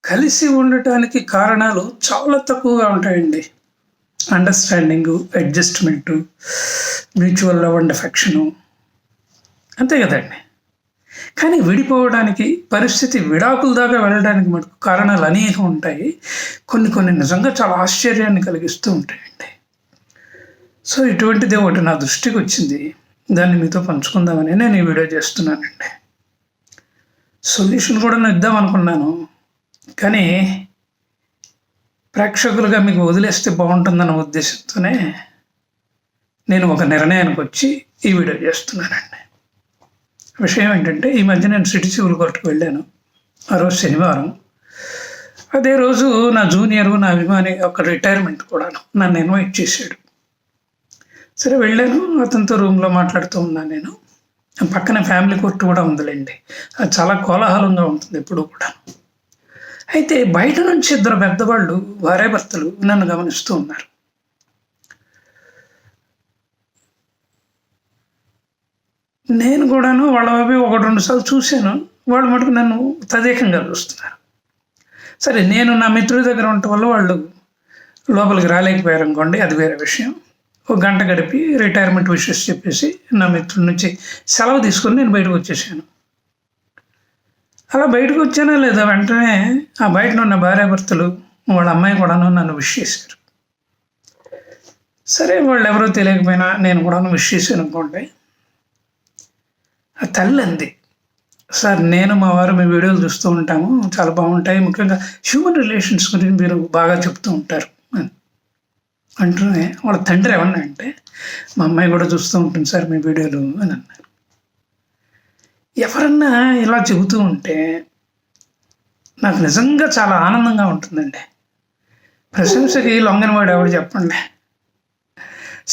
కలిసి ఉండటానికి కారణాలు చాలా తక్కువగా ఉంటాయండి. Understanding, adjustment, mutual love and affection అంతే కదండీ! కానీ విడిపోవడానికి, పరిస్థితి విడాకుల దాకా వెళ్ళడానికి మటుకు కారణాలు అనేకం ఉంటాయి. కొన్ని కొన్ని నిజంగా చాలా ఆశ్చర్యాన్ని కలిగిస్తూ ఉంటాయండి. సో, ఇటువంటిదే ఒకటి నా దృష్టికొచ్చింది. దాన్ని మీతో పంచుకుందామని నేను ఈ వీడియో చేస్తున్నానండి. సొల్యూషన్ కూడా నేను ఇద్దామనుకున్నాను. కానీ ప్రేక్షకులుగా మీకు వదిలేస్తే బాగుంటుందన్న ఉద్దేశంతోనే నేను ఒక నిర్ణయానికి వచ్చి ఈ వీడియో చేస్తున్నానండి. విషయం ఏంటంటే, ఈ మధ్య నేను సిటీ సివిల్ కోర్టుకు వెళ్ళాను. ఆ రోజు శనివారం. అదే రోజు నా జూనియరు, నా అభిమాని ఒక రిటైర్మెంట్ కూడాను నన్ను ఇన్వైట్ చేశాడు. సరే వెళ్ళాను. అతనితో రూమ్లో మాట్లాడుతూ ఉన్నాను నేను. పక్కన ఫ్యామిలీ కోర్టు కూడా ఉందిలేండి. అది చాలా కోలాహలంగా ఉంటుంది ఎప్పుడూ కూడా. అయితే బయట నుంచి ఇద్దరు పెద్దవాళ్ళు, భార్యాభర్తలు నన్ను గమనిస్తూ ఉన్నారు. నేను కూడాను వాళ్ళ వైపు 1-2 సార్లు చూశాను. వాళ్ళు మటుకు నన్ను తదేకంగా చూస్తున్నారు. సరే, నేను నా మిత్రుడి దగ్గర ఉండటం వల్ల వాళ్ళు లోపలికి రాలేకపోయారు అనుకోండి, అది వేరే విషయం. ఒక గంట గడిపి రిటైర్మెంట్ విషెస్ చెప్పేసి నా మిత్రుడి నుంచి సెలవు తీసుకొని నేను బయటకు వచ్చేసాను. అలా బయటకు వచ్చానా లేదా వెంటనే ఆ బయట ఉన్న భార్యాభర్తలు, వాళ్ళ అమ్మాయి కూడాను నన్ను విష్ చేశారు. సరే, వాళ్ళు ఎవరో తెలియకపోయినా నేను కూడాను విష్ చేశాను అనుకోండి. ఆ తల్లి అంది, సార్ నేను మా వారు మీ వీడియోలు చూస్తూ ఉంటాము, చాలా బాగుంటాయి, ముఖ్యంగా హ్యూమన్ రిలేషన్స్ గురించి మీరు బాగా చెప్తూ ఉంటారు అని అంటూనే వాళ్ళ తండ్రి ఏమన్నా అంటే, మా అమ్మాయి కూడా చూస్తూ ఉంటుంది సార్ మీ వీడియోలు అని అన్నారు. ఎవరన్నా ఇలా చెబుతూ ఉంటే నాకు నిజంగా చాలా ఆనందంగా ఉంటుందండి. ప్రశంసకి లొంగనివాడు ఎవడు చెప్పండి.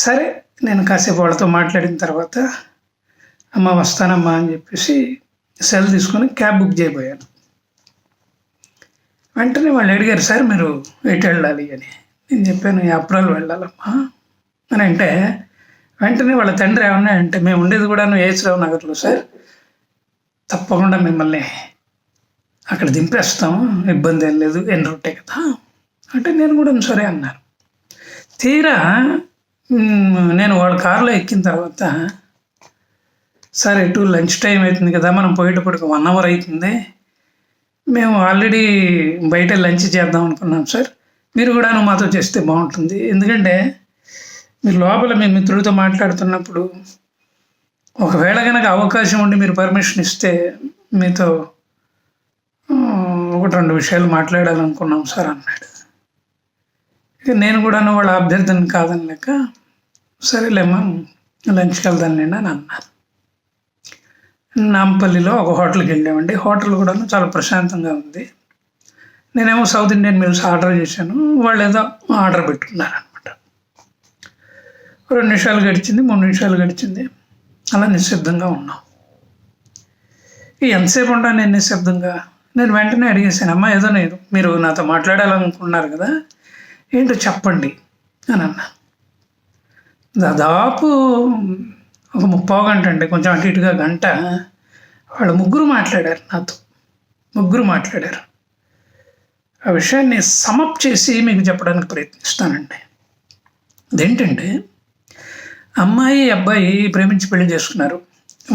సరే, నేను కాసేపు వాళ్ళతో మాట్లాడిన తర్వాత అమ్మ వస్తానమ్మా అని చెప్పేసి సెల్ తీసుకొని క్యాబ్ బుక్ చేయబోయాను. వెంటనే వాళ్ళు అడిగారు, సార్ మీరు ఎటు వెళ్ళాలి అని. నేను చెప్పాను, ఏప్రిల్ వెళ్ళాలమ్మా అని అంటే, వెంటనే వాళ్ళ తండ్రి ఏమన్నా అంటే, మేము ఉండేది కూడా ఏహెచ్రావు నగర్లో సార్, తప్పకుండా మిమ్మల్ని అక్కడ దింపేస్తాము, ఇబ్బంది ఏం లేదు, ఎన్ రూటే కదా అంటే, నేను కూడా సరే అన్నాను. తీరా నేను వాళ్ళ కారులో ఎక్కిన తర్వాత, సార్ ఎటు లంచ్ టైం అవుతుంది కదా, మనం పోయేటప్పటికి 1 అవర్ అవుతుంది, మేము ఆల్రెడీ బయట లంచ్ చేద్దాం అనుకున్నాం సార్, మీరు కూడా మాతో చేస్తే బాగుంటుంది, ఎందుకంటే మీరు లోపల మీ మిత్రుడితో మాట్లాడుతున్నప్పుడు ఒకవేళ కనుక అవకాశం ఉండి మీరు పర్మిషన్ ఇస్తే మీతో 1-2 విషయాలు మాట్లాడాలనుకున్నాం సార్ అన్నాడు. ఇక నేను కూడా వాళ్ళ అభ్యర్థన కాదని లేక, సరేలేమ్మా లంచ్కి వెళ్దాంలేండి అని అన్నాను. నాంపల్లిలో ఒక హోటల్కి వెళ్ళామండి. హోటల్ కూడా చాలా ప్రశాంతంగా ఉంది. నేనేమో సౌత్ ఇండియన్ మీల్స్ ఆర్డర్ చేశాను, వాళ్ళు ఏదో ఆర్డర్ పెట్టుకున్నారనమాట. 2 నిమిషాలు గడిచింది, 3 నిమిషాలు గడిచింది, అలా నిశ్శబ్దంగా ఉన్నాం. ఎంతసేపు ఉంటాను నేను నిశ్శబ్దంగా? నేను వెంటనే అడిగేసాను, అమ్మ ఏదో మీరు నాతో మాట్లాడాలనుకున్నారు కదా, ఏంటో చెప్పండి అని అన్నా. దాదాపు ఒక 30 గంట అండి, కొంచెం అటు ఇటుగా గంట వాళ్ళు ముగ్గురు మాట్లాడారు నాతో. ముగ్గురు మాట్లాడారు. ఆ విషయాన్ని సమప్ చేసి మీకు చెప్పడానికి ప్రయత్నిస్తానండి. అదేంటంటే, అమ్మాయి అబ్బాయి ప్రేమించి పెళ్లి చేసుకున్నారు.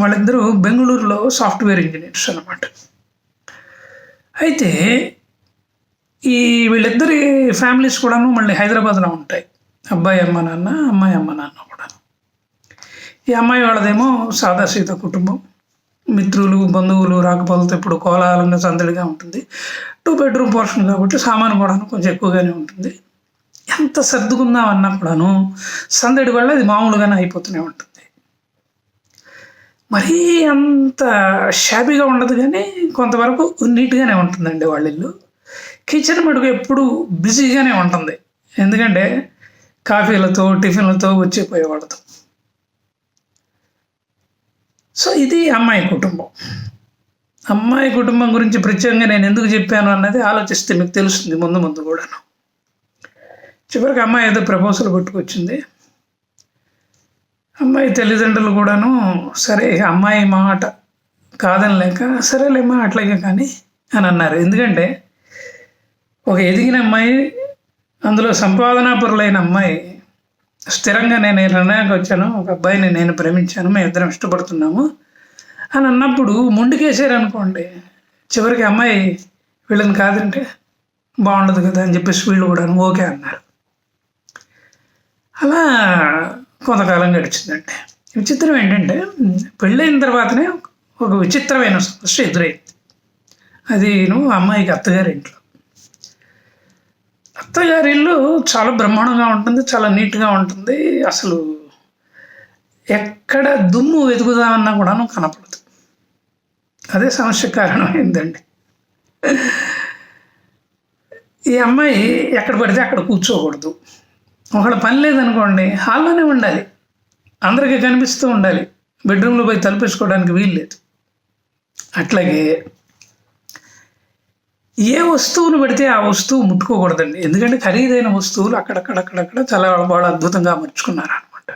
వాళ్ళిద్దరూ బెంగళూరులో సాఫ్ట్వేర్ ఇంజనీర్స్ అన్నమాట. అయితే ఈ వీళ్ళిద్దరి ఫ్యామిలీస్ కూడాను మళ్ళీ హైదరాబాద్లో ఉంటాయి. అబ్బాయి అమ్మ నాన్న, అమ్మాయి అమ్మ నాన్న కూడా. ఈ అమ్మాయి వాళ్ళదేమో సాదాసీదా కుటుంబం, మిత్రులు బంధువులు రాకపోలతో ఇప్పుడు కోలాహలంగా సందడిగా ఉంటుంది. 2 బెడ్రూమ్ పోర్షన్ కాబట్టి సామాను కూడా కొంచెం ఎక్కువగానే ఉంటుంది. ఎంత సర్దుకుందామన్నా కూడాను సందడి వల్ల అది మామూలుగానే అయిపోతూనే ఉంటుంది. మరీ అంత షాబీగా ఉండదు, కానీ కొంతవరకు నీట్గానే ఉంటుందండి వాళ్ళ ఇల్లు. కిచెన్ మటుకు ఎప్పుడు బిజీగానే ఉంటుంది, ఎందుకంటే కాఫీలతో టిఫిన్లతో వచ్చిపోయే వాళ్ళతో. సో ఇది అమ్మాయి కుటుంబం. అమ్మాయి కుటుంబం గురించి ప్రత్యేకంగా నేను ఎందుకు చెప్పాను అన్నది ఆలోచిస్తే మీకు తెలుస్తుంది ముందు ముందు కూడాను. చివరికి అమ్మాయి ఏదో ప్రపోజల్ పట్టుకొచ్చింది. అమ్మాయి తల్లిదండ్రులు కూడాను సరే అమ్మాయి మాట కాదని లేక, సరేలేమ్మా అట్లాగే కానీ అని అన్నారు. ఎందుకంటే ఒక ఎదిగిన అమ్మాయి, అందులో సంపాదనాపరులైన అమ్మాయి స్థిరంగా నేను నిర్ణయానికి వచ్చాను, ఒక అబ్బాయిని నేను ప్రేమించాను, మేము ఇద్దరం ఇష్టపడుతున్నాము అని అన్నప్పుడు ముందుకేసారు అనుకోండి, చివరికి అమ్మాయి వీళ్ళని కాదంటే బాగుండదు కదా అని చెప్పేసి వీళ్ళు కూడా ఓకే అన్నారు. అలా కొంతకాలం గడిచిందంటే విచిత్రం ఏంటంటే పెళ్ళైన తర్వాతనే ఒక విచిత్రమైన సమస్య ఎదురైంది. అది అమ్మాయికి అత్తగారి ఇంట్లో. అత్తగారి ఇల్లు చాలా బ్రహ్మాండంగా ఉంటుంది, చాలా నీట్గా ఉంటుంది. అసలు ఎక్కడ దుమ్ము వెతుకుదామన్నా కూడాను కనపడదు. అదే సమస్య కారణం ఏంటండి, ఈ అమ్మాయి ఎక్కడ పడితే అక్కడ కూర్చోకూడదు. ఒకళ్ళ పని లేదనుకోండి హాల్లోనే ఉండాలి, అందరికీ కనిపిస్తూ ఉండాలి, బెడ్రూమ్లో పోయి తలుపేసుకోవడానికి వీలు లేదు. అట్లాగే ఏ వస్తువును పెడితే ఆ వస్తువు ముట్టుకోకూడదండి, ఎందుకంటే ఖరీదైన వస్తువులు అక్కడక్కడక్కడక్కడ చాలా బాగా అద్భుతంగా అమర్చుకున్నారు అనమాట.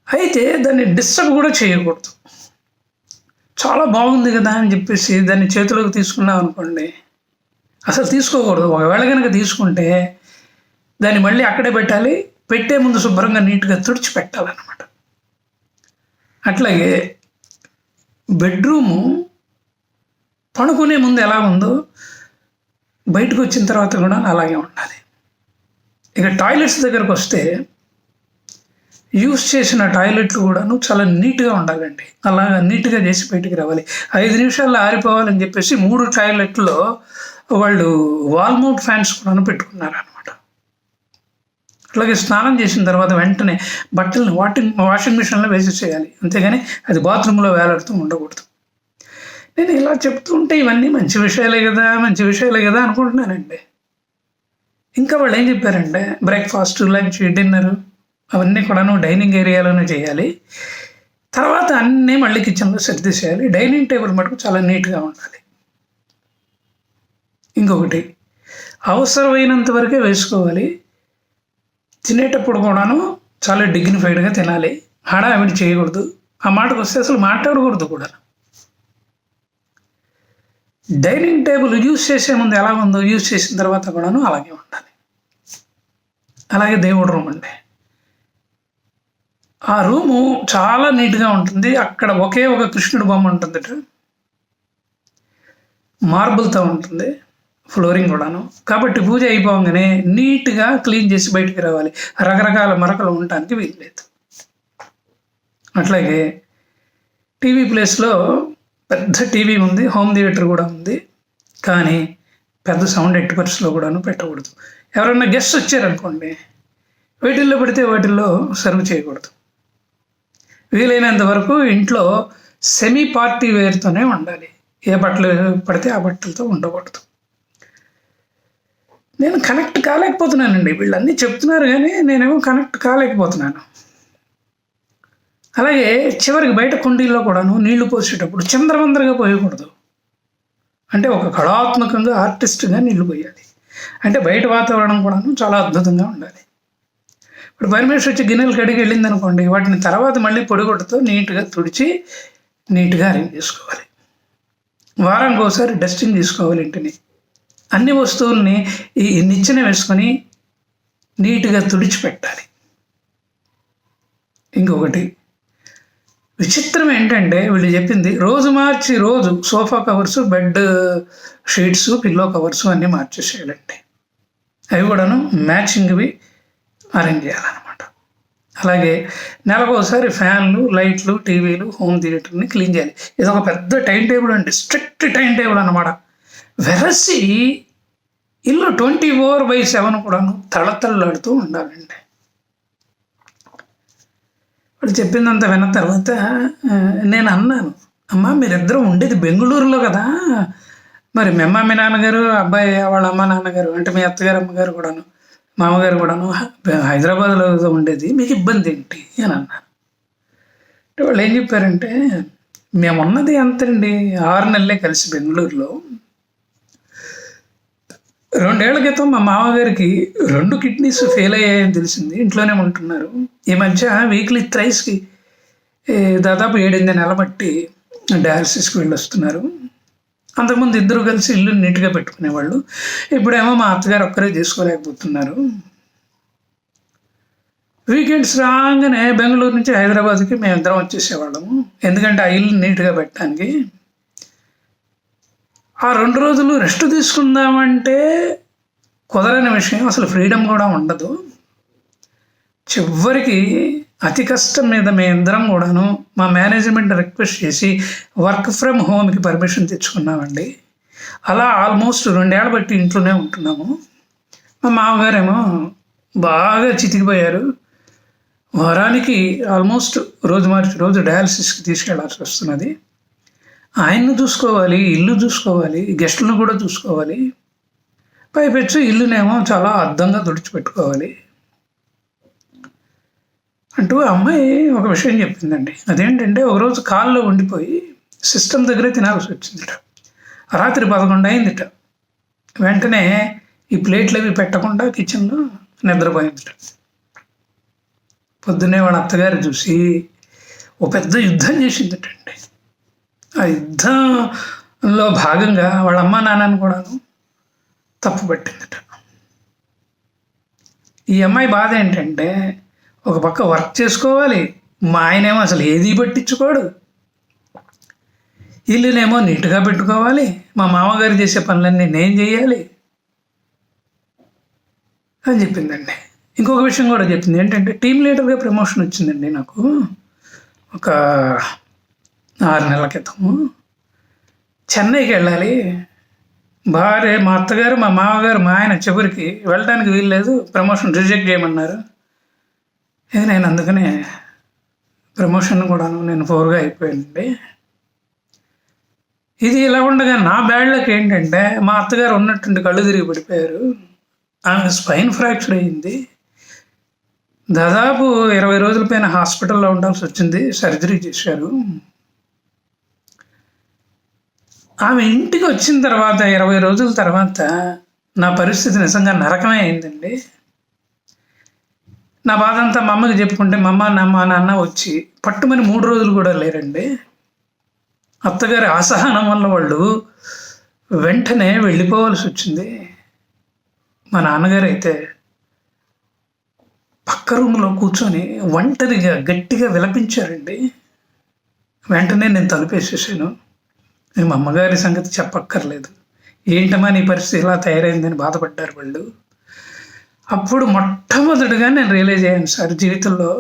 అయితే దాన్ని డిస్టర్బ్ కూడా చేయకూడదు. చాలా బాగుంది కదా అని చెప్పేసి దాన్ని చేతిలోకి తీసుకున్నాం అనుకోండి, అసలు తీసుకోకూడదు. ఒకవేళ కనుక తీసుకుంటే దాన్ని మళ్ళీ అక్కడే పెట్టాలి, పెట్టే ముందు శుభ్రంగా నీట్గా తుడిచి పెట్టాలన్నమాట. అట్లాగే బెడ్రూము పడుకునే ముందు ఎలా ఉందో బయటకు వచ్చిన తర్వాత కూడా అలాగే ఉండాలి. ఇక టాయిలెట్స్ దగ్గరకు వస్తే యూస్ చేసిన టాయిలెట్లు కూడాను చాలా నీట్గా ఉండాలండి. అలా నీట్గా చేసి బయటికి రావాలి. 5 నిమిషాల్లో ఆరిపోవాలని చెప్పేసి 3 టాయిలెట్లో వాళ్ళు వాల్మౌట్ ఫ్యాన్స్ కూడా పెట్టుకున్నారు అనమాట. అట్లాగే స్నానం చేసిన తర్వాత వెంటనే బట్టల్ని వాషింగ్ మిషన్లో వేసేసేయాలి, అంతేగాని అది బాత్రూంలో వేలాడుతూ ఉండకూడదు. నేను ఇలా చెప్తూ ఉంటే ఇవన్నీ మంచి విషయాలే కదా అనుకుంటున్నానండి. ఇంకా వాళ్ళు ఏం చెప్పారంటే బ్రేక్ఫాస్ట్, లంచ్, డిన్నర్ అవన్నీ కూడాను డైనింగ్ ఏరియాలోనే చేయాలి, తర్వాత అన్నీ మళ్ళీ కిచెన్లో సర్దేసేయాలి, డైనింగ్ టేబుల్ మటుకు చాలా నీట్గా ఉండాలి. ఇంకొకటి, అవసరమైనంత వరకే వేసుకోవాలి, తినేటప్పుడు కూడాను చాలా డిగ్నిఫైడ్గా తినాలి, హడావిడి చేయకూడదు. ఆ మాటకు వస్తే అసలు మాట్లాడకూడదు కూడా. డైనింగ్ టేబుల్ యూజ్ చేసే ముందు ఎలా ఉందో యూజ్ చేసిన తర్వాత కూడాను అలాగే ఉండాలి. అలాగే దేవుడి రూమ్ అండి, ఆ రూము చాలా నీట్గా ఉంటుంది. అక్కడ ఒకే ఒక కృష్ణుడి బొమ్మ ఉంటుంది, మార్బుల్తో ఉంటుంది ఫ్లోరింగ్ కూడాను. కాబట్టి పూజ అయిపోగానే నీట్గా క్లీన్ చేసి బయటికి రావాలి, రకరకాల మరకలు ఉండటానికి వీలు లేదు. అట్లాగే టీవీ ప్లేస్లో పెద్ద టీవీ ఉంది, హోమ్ థియేటర్ కూడా ఉంది, కానీ పెద్ద సౌండ్ ఎట్టి పరిస్థితిలో కూడాను పెట్టకూడదు. ఎవరైనా గెస్ట్ వచ్చారనుకోండి, వీటిల్లో పెడితే వాటిల్లో సర్వ్ చేయకూడదు. వీలైనంత వరకు ఇంట్లో సెమీ పార్టీ వేర్తోనే ఉండాలి, ఏ బట్టలు పడితే ఆ బట్టలతో ఉండకూడదు. నేను కనెక్ట్ కాలేకపోతున్నానండి, వీళ్ళన్నీ చెప్తున్నారు కానీ నేనేమో కనెక్ట్ కాలేకపోతున్నాను. అలాగే చివరికి బయట కుండీల్లో కూడాను నీళ్లు పోసేటప్పుడు చిందరవందరగా పోయకూడదు, అంటే ఒక కళాత్మకంగా ఆర్టిస్ట్గా నీళ్లు పోయాలి. అంటే బయట వాతావరణం కూడాను చాలా అద్భుతంగా ఉండాలి. ఇప్పుడు పరమేశ్వర్ వచ్చి గిన్నెలు కడిగి వెళ్ళింది అనుకోండి, వాటిని తర్వాత మళ్ళీ పొడిగొట్టుతో నీట్గా తుడిచి నీట్గా అరేంజ్ చేసుకోవాలి. వారానికి ఒకసారి డస్టింగ్ తీసుకోవాలి ఇంటిని. అన్ని వస్తువుల్ని ఈ నిచ్చెన వేసుకొని నీట్గా తుడిచిపెట్టాలి. ఇంకొకటి విచిత్రం ఏంటంటే వీళ్ళు చెప్పింది రోజు మార్చి రోజు sofa covers, bed sheets, pillow covers అన్నీ మార్చేసేయాలండి. అవి కూడాను మ్యాచింగ్వి అరేంజ్ చేయాలన్నమాట. అలాగే నెలకు ఒకసారి ఫ్యాన్లు, లైట్లు, టీవీలు, హోమ్ థియేటర్ని క్లీన్ చేయాలి. ఇది ఒక పెద్ద టైం టేబుల్ అండి, స్ట్రిక్ట్ టైం టేబుల్ అన్నమాట. వెరసి ఇల్లు 24/7 కూడాను తళతళలాడుతూ ఉండాలండి. వాడు చెప్పిందంతా విన్న తర్వాత నేను అన్నాను, అమ్మ మీరిద్దరూ ఉండేది బెంగళూరులో కదా, మరి మీ అమ్మ, మీ నాన్నగారు, అబ్బాయి వాళ్ళ అమ్మ నాన్నగారు అంటే మీ అత్తగారు, అమ్మగారు కూడాను, మామగారు కూడాను హైదరాబాద్లో ఉండేది, మీకు ఇబ్బంది ఏంటి అని అన్నాను. అంటే వాళ్ళు ఏం చెప్పారంటే మేమున్నది అంతండి 6 నెలలే కలిసి బెంగళూరులో. 2 ఏళ్ల క్రితం మా మామగారికి 2 కిడ్నీస్ ఫెయిల్ అయ్యాయని తెలిసింది, ఇంట్లోనే ఉంటున్నారు. ఈ మధ్య వీక్లీ థ్రైస్కి దాదాపు 7-8 నెలల బట్టి డయాలసిస్కి వెళ్ళొస్తున్నారు. అంతకుముందు ఇద్దరు కలిసి ఇల్లు నీట్గా పెట్టుకునేవాళ్ళు. ఇప్పుడేమో మా అత్తగారు ఒక్కరే చేసుకోలేకపోతున్నారు. వీకెండ్స్ రాగానే బెంగళూరు నుంచి హైదరాబాద్కి మేమిద్దరం వచ్చేసేవాళ్ళము. ఎందుకంటే ఆ ఇల్లు నీట్గా పెట్టడానికి. ఆ 2 రోజులు రెస్ట్ తీసుకుందామంటే కుదరని విషయం. అసలు ఫ్రీడమ్ కూడా ఉండదు. చివరికి అతి కష్టం మీద మేమిద్దరం కూడాను మా మేనేజ్మెంట్ రిక్వెస్ట్ చేసి వర్క్ ఫ్రమ్ హోమ్కి పర్మిషన్ తెచ్చుకున్నామండి. అలా ఆల్మోస్ట్ 2 ఏళ్ళ బట్టి ఇంట్లోనే ఉంటున్నాము. మా మామగారేమో బాగా చితికిపోయారు. వారానికి ఆల్మోస్ట్ రోజు మార్చి రోజు డయాలసిస్కి తీసుకెళ్లాల్సి వస్తున్నది. ఆయన్ను చూసుకోవాలి, ఇల్లు చూసుకోవాలి, గెస్టులను కూడా చూసుకోవాలి. పైపెచ్చు ఇల్లునేమో చాలా అద్దంగా తుడిచిపెట్టుకోవాలి అంటూ అమ్మాయి ఒక విషయం చెప్పిందండి. అదేంటంటే ఒకరోజు కాల్లో ఉండిపోయి సిస్టమ్ దగ్గరే తినాల్సి వచ్చిందిట. రాత్రి 11 అయిందిట. వెంటనే ఈ ప్లేట్లు అవి పెట్టకుండా కిచెన్లో నిద్రపోయిందిట. పొద్దున్నే వాళ్ళ అత్తగారు చూసి ఓ పెద్ద యుద్ధం చేసిందిటండి. ఆ యుద్ధంలో భాగంగా వాళ్ళ అమ్మ నాన్నని కూడాను తప్పు పట్టిందిట. ఈ అమ్మాయి బాధ ఏంటంటే ఒక పక్క వర్క్ చేసుకోవాలి, మా ఆయనేమో అసలు ఏది పట్టించుకోడు, ఇల్లునేమో నీట్గా పెట్టుకోవాలి, మా మామగారు చేసే పనులన్నీ నేను చేయాలి అని చెప్పిందండి. ఇంకొక విషయం కూడా చెప్పింది ఏంటంటే టీమ్ లీడర్గా ప్రమోషన్ వచ్చిందండి నాకు ఒక 6 నెలల క్రితము. చెన్నైకి వెళ్ళాలి. భార్య, మా అత్తగారు, మా మామగారు, మా ఆయన చివరికి వెళ్ళడానికి వీల్లేదు, ప్రమోషన్ రిజెక్ట్ చేయమన్నారు. నేను అందుకనే ప్రమోషన్ కూడాను నేను 4గా అయిపోయానండి. ఇది ఇలా ఉండగా నా బ్యాడ్ లక్ ఏంటంటే మా అత్తగారు ఉన్నట్టుండి కళ్ళు తిరిగి పడిపోయారు. ఆమె స్పైన్ ఫ్రాక్చర్ అయింది. దాదాపు 20 రోజుల పైన హాస్పిటల్లో ఉండాల్సి వచ్చింది. సర్జరీ చేశారు. ఆమె ఇంటికి వచ్చిన తర్వాత 20 రోజుల తర్వాత నా పరిస్థితి నిజంగా నరకమే అయిందండి. నా బాధ అంతా మా అమ్మకి చెప్పుకుంటే మా నాన్న వచ్చి పట్టుమని 3 రోజులు కూడా లేరండి. అత్తగారి అసహనం వల్ల వాళ్ళు వెంటనే వెళ్ళిపోవాల్సి వచ్చింది. మా నాన్నగారు అయితే పక్క రూమ్లో కూర్చొని ఒంటరిగా గట్టిగా విలపించారండి. వెంటనే నేను తలుపేసేసాను. మా అమ్మగారి సంగతి చెప్పక్కర్లేదు. ఏంటమ్మా నీ పరిస్థితి ఇలా తయారైందని బాధపడ్డారు వాళ్ళు. అప్పుడు మొట్టమొదటిగా నేను రియలైజ్ అయ్యాను, సార్ జీవితంలో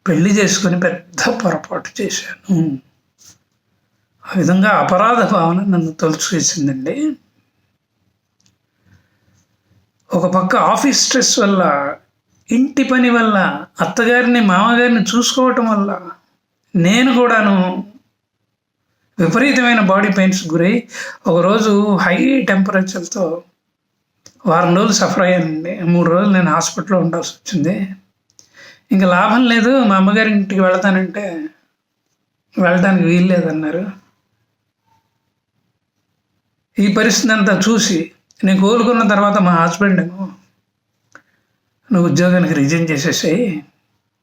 పెళ్లి చేసుకొని పెద్ద పొరపాటు చేశాను. ఆ విధంగా అపరాధ భావన నన్ను తొలచేసిందండి. ఒక పక్క ఆఫీస్ స్ట్రెస్ వల్ల, ఇంటి పని వల్ల, అత్తగారిని మామగారిని చూసుకోవటం వల్ల నేను కూడాను విపరీతమైన బాడీ పెయిన్స్ గురై ఒకరోజు హై టెంపరేచర్తో వారం రోజులు సఫర్ అయ్యానండి. 3 రోజులు నేను హాస్పిటల్లో ఉండాల్సి వచ్చింది. ఇంకా లాభం లేదు, మా అమ్మగారి ఇంటికి వెళతానంటే వెళ్ళడానికి వీలు లేదన్నారు. ఈ పరిస్థితి అంతా చూసి నేను కోలుకున్న తర్వాత మా హస్బెండ్ ఏమో నువ్వు ఉద్యోగానికి రిజైన్ చేసేసాయి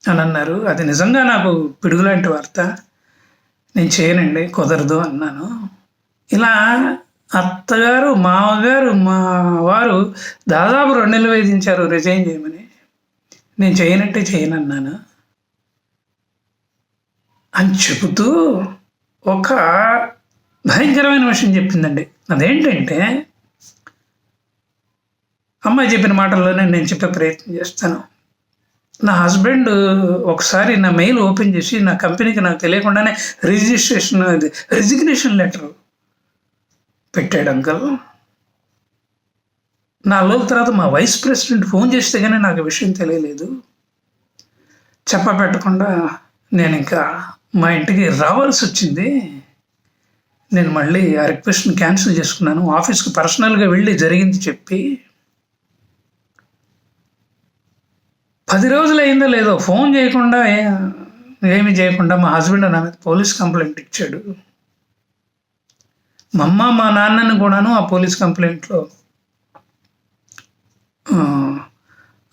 అని అన్నారు. అది నిజంగా నాకు పిడుగులాంటి వార్త. నేను చేయనండి, కుదరదు అన్నాను. ఇలా అత్తగారు, మామగారు, మా వారు దాదాపు 2 నెలలు వేధించారు రిజైన్ చేయమని. నేను చేయనంటే చేయనన్నాను అని చెబుతూ ఒక భయంకరమైన విషయం చెప్పిందండి. అదేంటంటే అమ్మాయి చెప్పిన మాటల్లోనే నేను చెప్పే ప్రయత్నం చేస్తాను. నా హస్బెండ్ ఒకసారి నా మెయిల్ ఓపెన్ చేసి నా కంపెనీకి నాకు తెలియకుండానే రిజిగ్నేషన్ లెటర్ పెట్టాడు అంకల్. 4 రోజుల తర్వాత మా వైస్ ప్రెసిడెంట్ ఫోన్ చేస్తే కానీ నాకు విషయం తెలియలేదు. చెప్పబెట్టకుండా నేను ఇంకా మా ఇంటికి రావాల్సి వచ్చింది. నేను మళ్ళీ ఆ రిక్వెస్ట్ని క్యాన్సిల్ చేసుకున్నాను. ఆఫీస్కి పర్సనల్గా వెళ్ళి జరిగింది చెప్పి 10 రోజులు అయిందో లేదో ఫోన్ చేయకుండా ఏమీ చేయకుండా మా హస్బెండ్ నా మీద పోలీస్ కంప్లైంట్ ఇచ్చాడు. మా అమ్మ మా నాన్నని కూడాను ఆ పోలీస్ కంప్లైంట్లో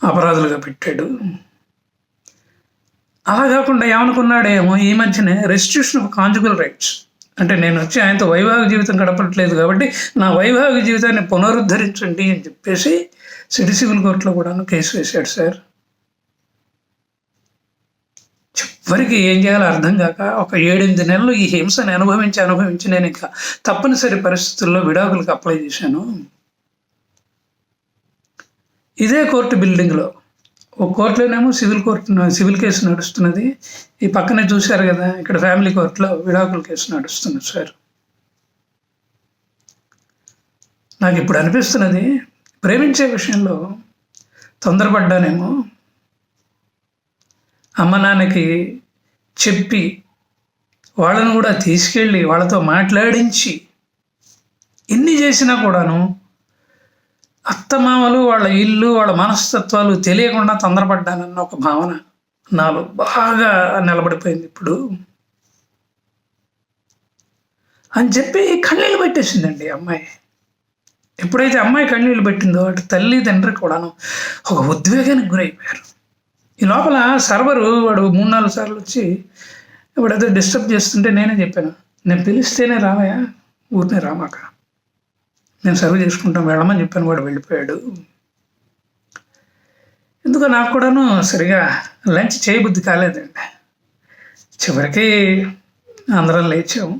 అపరాధులుగా పెట్టాడు. అలా కాకుండా ఏమనుకున్నాడేమో ఈ మధ్యనే రెస్టిట్యూషన్ ఆఫ్ కాంజుగల్ రైట్స్ అంటే నేను వచ్చి ఆయనతో వైవాహిక జీవితం గడపట్లేదు కాబట్టి నా వైవాహిక జీవితాన్ని పునరుద్ధరించండి అని చెప్పేసి సిటీ సివిల్ కోర్టులో కూడాను కేసు వేశాడు సార్. చివరికి ఏం చేయాలో అర్థం కాక ఒక 7-8 నెలలు ఈ హింసని అనుభవించి నేను ఇంకా తప్పనిసరి పరిస్థితుల్లో విడాకులకు అప్లై చేశాను. ఇదే కోర్టు బిల్డింగ్లో ఒక కోర్టులోనేమో సివిల్ కేసు నడుస్తున్నది, ఈ పక్కనే చూశారు కదా ఇక్కడ ఫ్యామిలీ కోర్టులో విడాకుల కేసు నడుస్తున్నది సార్. నాకు ఇప్పుడు అనిపిస్తున్నది, ప్రేమించే విషయంలో తొందరపడ్డానేమో, అమ్మ నాన్నకి చెప్పి వాళ్ళను కూడా తీసుకెళ్ళి వాళ్ళతో మాట్లాడించి ఇన్ని చేసినా కూడాను అత్తమామలు వాళ్ళ ఇల్లు వాళ్ళ మనస్తత్వాలు తెలియకుండా తొందరపడ్డానన్న ఒక భావన నాలో బాగా నిలబడిపోయింది ఇప్పుడు అని చెప్పి కన్నీళ్ళు పెట్టేసిందండి అమ్మాయి. ఎప్పుడైతే అమ్మాయి కన్నీళ్ళు పెట్టిందో అటు తల్లి తండ్రి కూడాను ఒక ఉద్వేగానికి గురైపోయారు. ఈ లోపల సర్వరు వాడు 3-4 సార్లు వచ్చి వాడు ఏదో డిస్టర్బ్ చేస్తుంటే నేనే చెప్పాను, నేను పిలిస్తేనే రావయా, ఊరినే రామాక, నేను సర్వ్ చేసుకుంటాం వెళ్ళమని చెప్పాను. వాడు వెళ్ళిపోయాడు. ఎందుకో నాకు కూడాను సరిగా లంచ్ చేయబుద్ధి కాలేదండి. చివరికి అందరం లేచాము.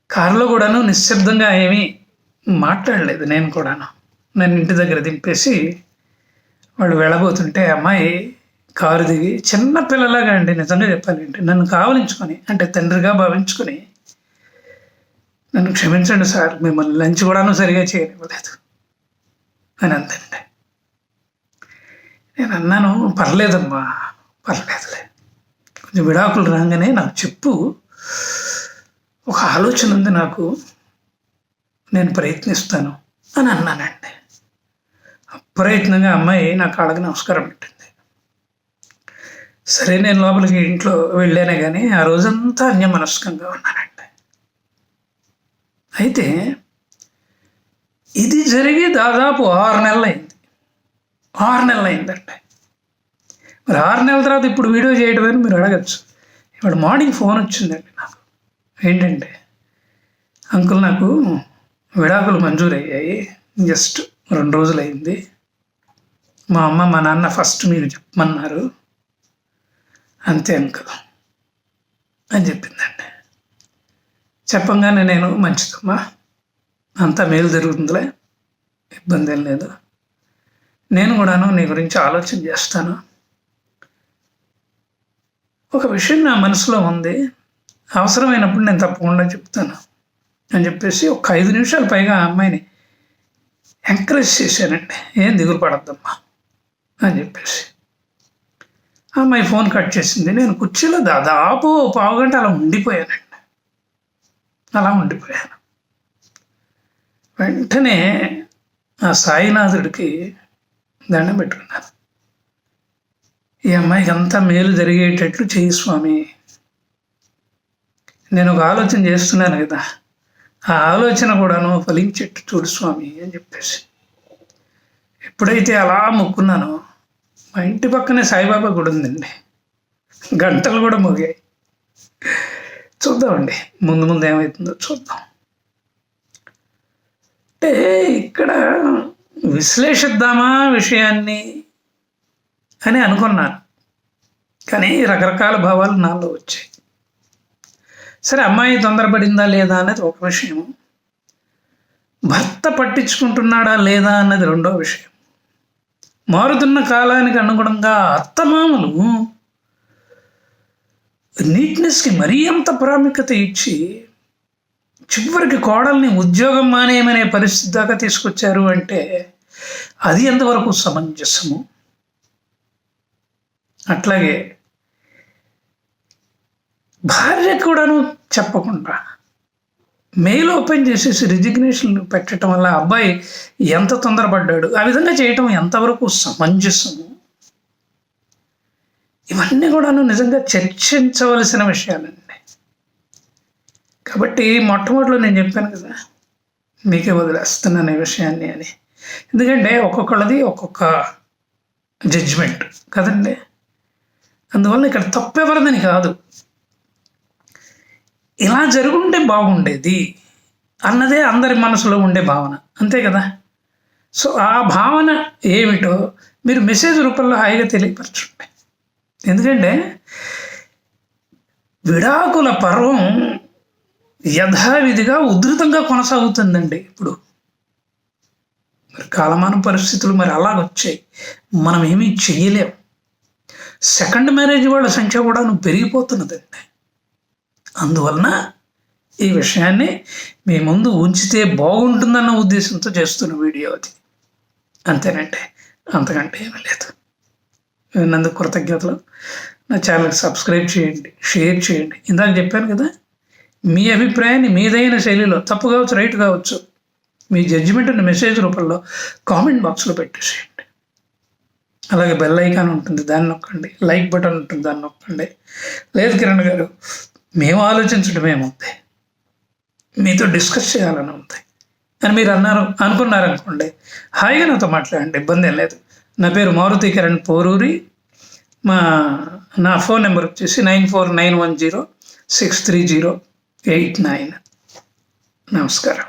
కారులో కూడాను నిశ్శబ్దంగా ఏమీ మాట్లాడలేదు. నేను కూడాను నన్ను ఇంటి దగ్గర దింపేసి వాడు వెళ్ళబోతుంటే అమ్మాయి కారు దిగి చిన్న పిల్లలాగా అండి, నిజంగా చెప్పాలంటే నన్ను కావలించుకొని, అంటే తండ్రిగా భావించుకొని, నన్ను క్షమించండి సార్, మిమ్మల్ని లంచ్ కూడాను సరిగా చేయనివ్వలేదు అని అందండి. నేను అన్నాను, పర్లేదమ్మా, పర్లేదులే, కొంచెం విడాకులు రాగానే నాకు చెప్పు, ఒక ఆలోచన ఉంది నాకు, నేను ప్రయత్నిస్తాను అని అన్నానండి. అప్రయత్నంగా అమ్మాయి నా కాళ్ళకి నమస్కారం పెట్టింది. సరే నేను లోపలికి ఇంట్లో వెళ్ళానే కానీ ఆ రోజంతా అన్యమనస్కంగా ఉన్నానండి. అయితే ఇది జరిగి దాదాపు 6 నెలలు అయింది. 6 నెలలు అయిందండి. మరి 6 నెలల తర్వాత ఇప్పుడు వీడియో చేయడం అని మీరు అడగచ్చు. ఇవాళ మార్నింగ్ ఫోన్ వచ్చిందండి నాకు. ఏంటంటే, అంకుల్ నాకు విడాకులు మంజూరు అయ్యాయి, జస్ట్ 2 రోజులు అయింది, మా అమ్మ మా నాన్న ఫస్ట్ మీరు చెప్పమన్నారు, అంతే అంకుల్ అని చెప్పిందండి. చెప్పంగానే నేను, మంచిదమ్మా, అంతా మేలు జరుగుతుందిలే, ఇబ్బంది ఏం లేదు, నేను కూడాను నీ గురించి ఆలోచన చేస్తాను, ఒక విషయం నా మనసులో ఉంది, అవసరమైనప్పుడు నేను తప్పకుండా చెప్తాను అని చెప్పేసి ఒక 5 నిమిషాలు పైగా ఆ అమ్మాయిని ఎంకరేజ్ చేశానండి. ఏం దిగులు పడద్దమ్మా అని చెప్పేసి. ఆ అమ్మాయి ఫోన్ కట్ చేసింది. నేను కుర్చీలో దాదాపు 1/2 గంట అలా ఉండిపోయానండి. వెంటనే ఆ సాయినాథుడికి దండం పెట్టుకున్నాను. ఈ అమ్మాయికి అంతా మేలు జరిగేటట్లు చెయ్యి స్వామి, నేను ఒక ఆలోచన చేస్తున్నాను కదా, ఆ ఆలోచన కూడాను ఫలించేట్టు చూడు స్వామి అని చెప్పేసి. ఎప్పుడైతే అలా మొక్కున్నానో, మా ఇంటి పక్కనే సాయిబాబా గుడి ఉందండి, గంటలు కూడా మోగాయి. చూద్దామండి ముందు ముందు ఏమవుతుందో చూద్దాం. అంటే ఇక్కడ విశ్లేషిద్దామా విషయాన్ని అని అనుకున్నాను, కానీ రకరకాల భావాలు నాలో వచ్చాయి. సరే, అమ్మాయి తొందరపడిందా లేదా అన్నది ఒక విషయం, భర్త పట్టించుకుంటున్నాడా లేదా అన్నది రెండో విషయం. మారుతున్న కాలానికి అనుగుణంగా అత్తమామలు నీట్నెస్కి మరీ అంత ప్రాముఖ్యత ఇచ్చి చివరికి కోడల్ని ఉద్యోగం మానేయమనే పరిస్థితి దాకా తీసుకొచ్చారు అంటే అది ఎంతవరకు సమంజసము? అట్లాగే భార్య కూడాను చెప్పకుండా మెయిల్ ఓపెన్ చేసేసి రిజిగ్నేషన్ పెట్టడం వల్ల అబ్బాయి ఎంత తొందరపడ్డాడు, ఆ విధంగా చేయటం ఎంతవరకు సమంజసము? ఇవన్నీ కూడాను నిజంగా చర్చించవలసిన విషయాలండి. కాబట్టి మొట్టమొదటిలో నేను చెప్పాను కదా, మీకే వదిలేస్తున్నాను ఈ విషయాన్ని అని. ఎందుకంటే ఒక్కొక్కళ్ళది ఒక్కొక్క జడ్జిమెంట్ కదండి. అందువల్ల ఇక్కడ తప్పెవరిదని కాదు, ఇలా జరుగుంటే బాగుండేది అన్నదే అందరి మనసులో ఉండే భావన, అంతే కదా. సో ఆ భావన ఏమిటో మీరు మెసేజ్ రూపంలో హాయిగా తెలియపరచండి. ఎందుకంటే విడాకుల పర్వం యథావిధిగా ఉధృతంగా కొనసాగుతుందండి. ఇప్పుడు మరి కాలమాన పరిస్థితులు మరి అలాగొచ్చాయి, మనం ఏమీ చెయ్యలేం. సెకండ్ మ్యారేజ్ వాళ్ళ సంఖ్య కూడా పెరిగిపోతున్నదండి. అందువలన ఈ విషయాన్ని మీ ముందు ఉంచితే బాగుంటుందన్న ఉద్దేశంతో చేస్తున్న వీడియో అది, అంతేనండి, అంతకంటే ఏమీ లేదు. విన్నందుకు కృతజ్ఞతలు. నా ఛానల్కి సబ్స్క్రైబ్ చేయండి, షేర్ చేయండి. ఇందాక చెప్పాను కదా, మీ అభిప్రాయాన్ని మీదైన శైలిలో, తప్పు కావచ్చు రైట్ కావచ్చు, మీ జడ్జిమెంట్ని మెసేజ్ రూపంలో కామెంట్ బాక్స్లో పెట్టేసేయండి. అలాగే బెల్ ఐకాన్ ఉంటుంది, దాన్ని నొక్కండి. లైక్ బటన్ ఉంటుంది, దాన్ని నొక్కండి. లేదు కిరణ్ గారు, మేము ఆలోచించడం ఏముంది, మీతో డిస్కస్ చేయాలని ఉంది అని మీరు అనుకున్నారనుకోండి, హాయిగా నాతో మాట్లాడండి, ఇబ్బంది ఏం లేదు. నా పేరు మారుతి కిరణ్ పోరూరి. నా ఫోన్ నెంబర్ వచ్చేసి 9491063089. నమస్కారం.